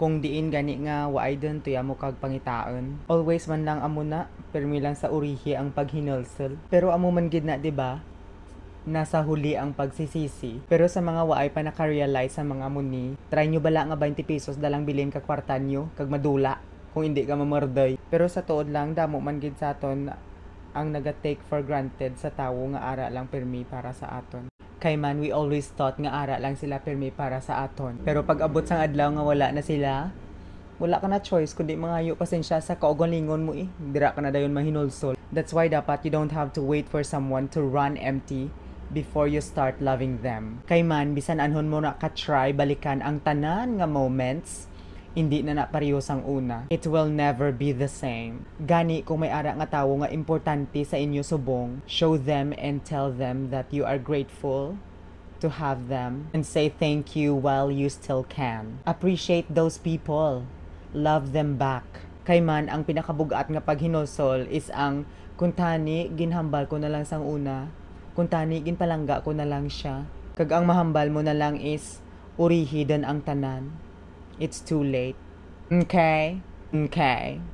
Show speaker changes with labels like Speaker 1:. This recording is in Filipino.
Speaker 1: Kung diin gani nga waay dun tuya mo kag pangitaon. Always man lang amo na, permi lang sa urihi ang paghinulsol. Pero amo man gid na, 'di ba? Nasa huli ang pagsisisi. Pero sa mga waay pa naka-realize sa mga muni, try nyo bala nga 20 pesos dalang bilin kag kwarta nyo, kag madula, kung hindi ka mamorday. Pero sa tuod lang, damo man gid sa aton ang naga-take for granted sa tawo nga ara lang permi para sa aton. Kay man, we always thought nga ara lang sila permi para sa aton. Pero pag abot sang adlaw nga wala na sila, wala ka na choice kundi mangayo pasensya sa kaugalingon mo dira ka na dayon mahinulsol. That's why dapat you don't have to wait for someone to run empty before you start loving them. Kay man, bisan anhon mo na ka-try balikan ang tanan nga moments, hindi na pareho sang una. It will never be the same. Gani kung may ara nga tawo nga importante sa inyo subong, show them and tell them that you are grateful to have them and say thank you while you still can. Appreciate those people. Love them back. Kay man, ang pinakabugat nga paghinulsol is ang kuntani ginhambal ko na lang sang una, kuntani ginpalangga ko na lang siya. Kag ang mahambal mo na lang is urihi dan ang tanan. It's too late. Okay? Okay.